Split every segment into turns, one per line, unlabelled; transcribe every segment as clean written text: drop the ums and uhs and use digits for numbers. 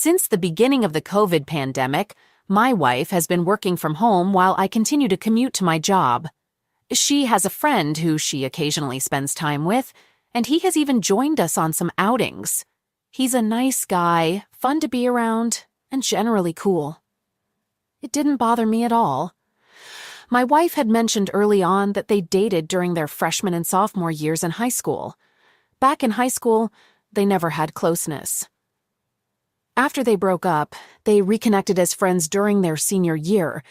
Since the beginning of the COVID pandemic, my wife has been working from home while I continue to commute to my job. She has a friend who she occasionally spends time with, and he has even joined us on some outings. He's a nice guy, fun to be around, and generally cool. It didn't bother me at all. My wife had mentioned early on that they dated during their freshman and sophomore years in high school. Back in high school, they never had closeness. After they broke up, they reconnected as friends during their senior year.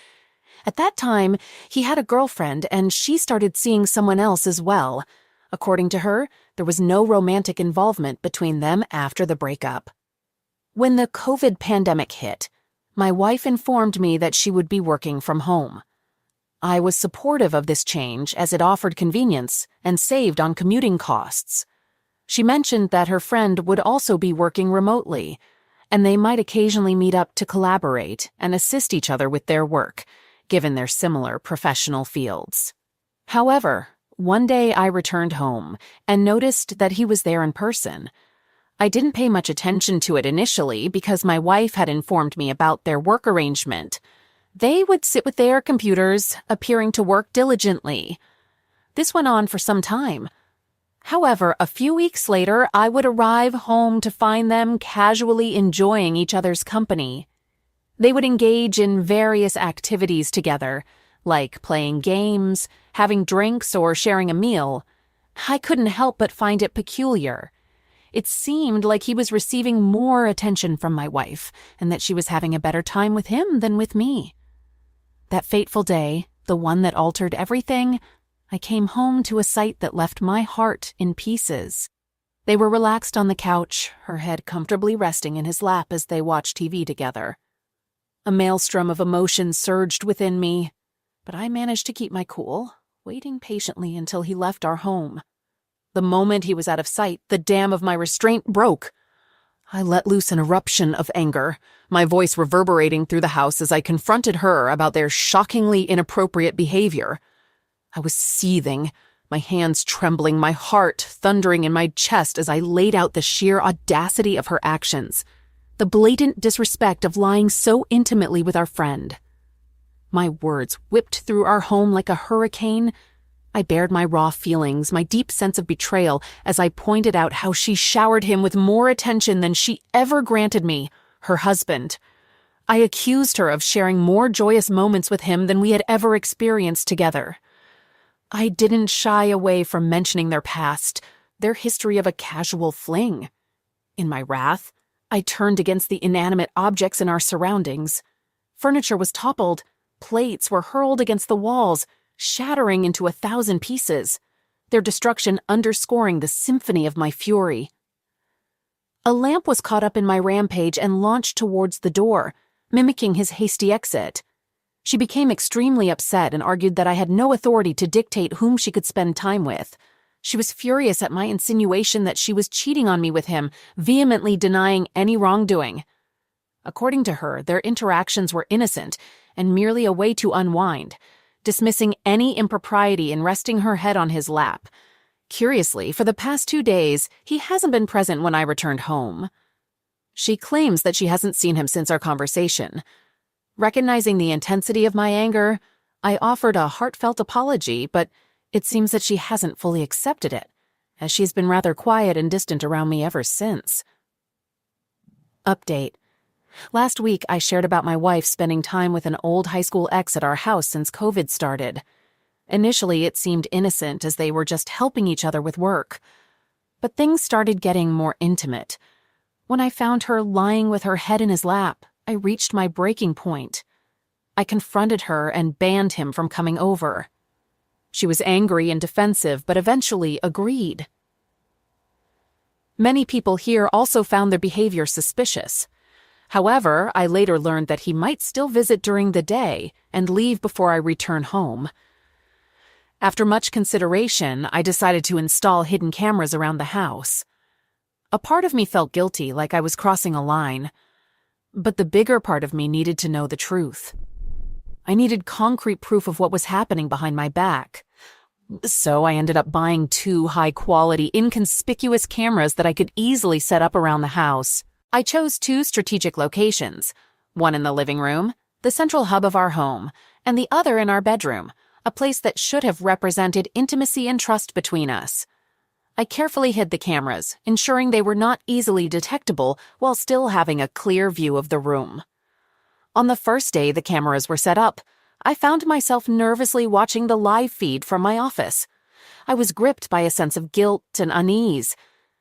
At that time, he had a girlfriend and she started seeing someone else as well. According to her, there was no romantic involvement between them after the breakup. When the COVID pandemic hit, my wife informed me that she would be working from home. I was supportive of this change as it offered convenience and saved on commuting costs. She mentioned that her friend would also be working remotely, and they might occasionally meet up to collaborate and assist each other with their work, given their similar professional fields. However, one day I returned home and noticed that he was there in person. I didn't pay much attention to it initially because my wife had informed me about their work arrangement. They would sit with their computers, appearing to work diligently. This went on for some time. However, a few weeks later, I would arrive home to find them casually enjoying each other's company. They would engage in various activities together, like playing games, having drinks, or sharing a meal. I couldn't help but find it peculiar. It seemed like he was receiving more attention from my wife, and that she was having a better time with him than with me. That fateful day, the one that altered everything, I came home to a sight that left my heart in pieces. They were relaxed on the couch, her head comfortably resting in his lap as they watched TV together. A maelstrom of emotion surged within me, but I managed to keep my cool, waiting patiently until he left our home. The moment he was out of sight, the dam of my restraint broke. I let loose an eruption of anger, my voice reverberating through the house as I confronted her about their shockingly inappropriate behavior. I was seething, my hands trembling, my heart thundering in my chest as I laid out the sheer audacity of her actions, the blatant disrespect of lying so intimately with our friend. My words whipped through our home like a hurricane. I bared my raw feelings, my deep sense of betrayal, as I pointed out how she showered him with more attention than she ever granted me, her husband. I accused her of sharing more joyous moments with him than we had ever experienced together. I didn't shy away from mentioning their past, their history of a casual fling. In my wrath, I turned against the inanimate objects in our surroundings. Furniture was toppled, plates were hurled against the walls, shattering into 1,000 pieces, their destruction underscoring the symphony of my fury. A lamp was caught up in my rampage and launched towards the door, mimicking his hasty exit. She became extremely upset and argued that I had no authority to dictate whom she could spend time with. She was furious at my insinuation that she was cheating on me with him, vehemently denying any wrongdoing. According to her, their interactions were innocent and merely a way to unwind, dismissing any impropriety in resting her head on his lap. Curiously, for the past 2 days, he hasn't been present when I returned home. She claims that she hasn't seen him since our conversation. Recognizing the intensity of my anger, I offered a heartfelt apology, but it seems that she hasn't fully accepted it, as she's been rather quiet and distant around me ever since. Update. Last week, I shared about my wife spending time with an old high school ex at our house since COVID started. Initially, it seemed innocent as they were just helping each other with work. But things started getting more intimate. When I found her lying with her head in his lap, I reached my breaking point. I confronted her and banned him from coming over. She was angry and defensive, but eventually agreed. Many people here also found their behavior suspicious. However, I later learned that he might still visit during the day and leave before I return home. After much consideration, I decided to install hidden cameras around the house. A part of me felt guilty, like I was crossing a line. But the bigger part of me needed to know the truth. I needed concrete proof of what was happening behind my back. So I ended up buying 2 high-quality, inconspicuous cameras that I could easily set up around the house. I chose 2 strategic locations, one in the living room, the central hub of our home, and the other in our bedroom, a place that should have represented intimacy and trust between us. I carefully hid the cameras, ensuring they were not easily detectable while still having a clear view of the room. On the first day the cameras were set up, I found myself nervously watching the live feed from my office. I was gripped by a sense of guilt and unease.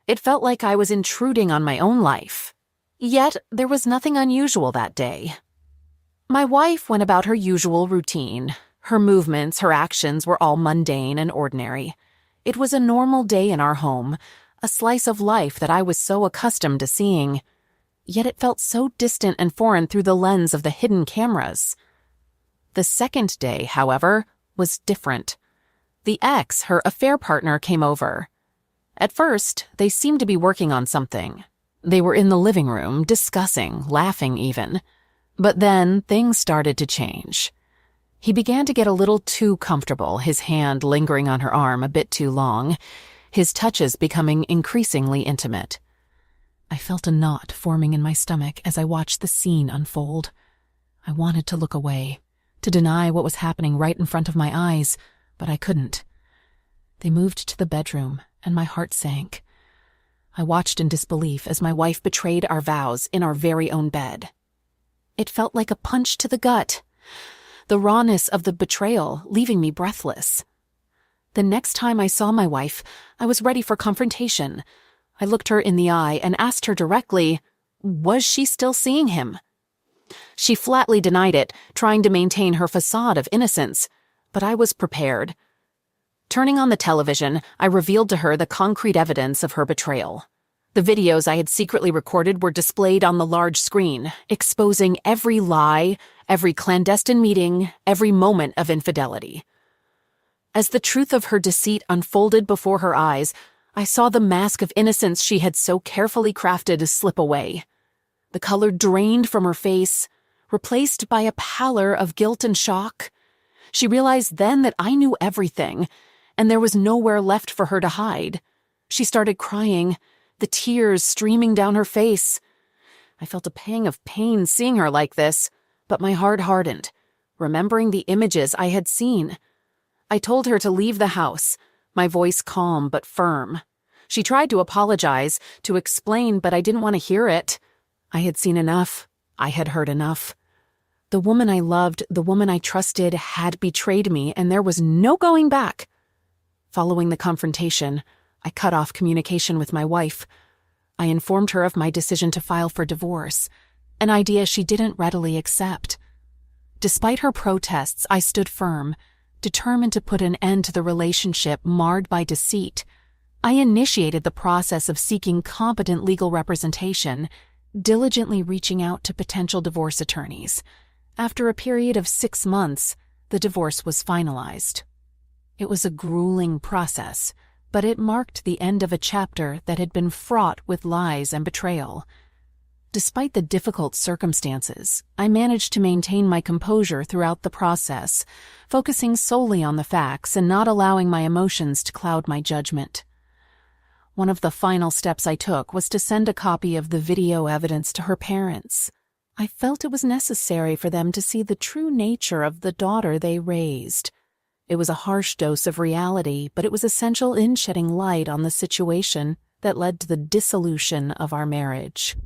It felt like I was intruding on my own life. Yet, there was nothing unusual that day. My wife went about her usual routine. Her movements, her actions were all mundane and ordinary. It was a normal day in our home, a slice of life that I was so accustomed to seeing. Yet it felt so distant and foreign through the lens of the hidden cameras. The second day, however, was different. The ex, her affair partner, came over. At first, they seemed to be working on something. They were in the living room, discussing, laughing even. But then, things started to change. He began to get a little too comfortable, his hand lingering on her arm a bit too long, his touches becoming increasingly intimate. I felt a knot forming in my stomach as I watched the scene unfold. I wanted to look away, to deny what was happening right in front of my eyes, but I couldn't. They moved to the bedroom, and my heart sank. I watched in disbelief as my wife betrayed our vows in our very own bed. It felt like a punch to the gut. The rawness of the betrayal leaving me breathless. The next time I saw my wife, I was ready for confrontation. I looked her in the eye and asked her directly, was she still seeing him? She flatly denied it, trying to maintain her facade of innocence, but I was prepared. Turning on the television, I revealed to her the concrete evidence of her betrayal. The videos I had secretly recorded were displayed on the large screen, exposing every lie, every clandestine meeting, every moment of infidelity. As the truth of her deceit unfolded before her eyes, I saw the mask of innocence she had so carefully crafted slip away. The color drained from her face, replaced by a pallor of guilt and shock. She realized then that I knew everything, and there was nowhere left for her to hide. She started crying, the tears streaming down her face. I felt a pang of pain seeing her like this, but my heart hardened, remembering the images I had seen. I told her to leave the house, my voice calm but firm. She tried to apologize, to explain, but I didn't want to hear it. I had seen enough. I had heard enough. The woman I loved, the woman I trusted, had betrayed me, and there was no going back. Following the confrontation, I cut off communication with my wife. I informed her of my decision to file for divorce, an idea she didn't readily accept. Despite her protests, I stood firm, determined to put an end to the relationship marred by deceit. I initiated the process of seeking competent legal representation, diligently reaching out to potential divorce attorneys. After a period of 6 months, the divorce was finalized. It was a grueling process, but it marked the end of a chapter that had been fraught with lies and betrayal. Despite the difficult circumstances, I managed to maintain my composure throughout the process, focusing solely on the facts and not allowing my emotions to cloud my judgment. One of the final steps I took was to send a copy of the video evidence to her parents. I felt it was necessary for them to see the true nature of the daughter they raised. It was a harsh dose of reality, but it was essential in shedding light on the situation that led to the dissolution of our marriage.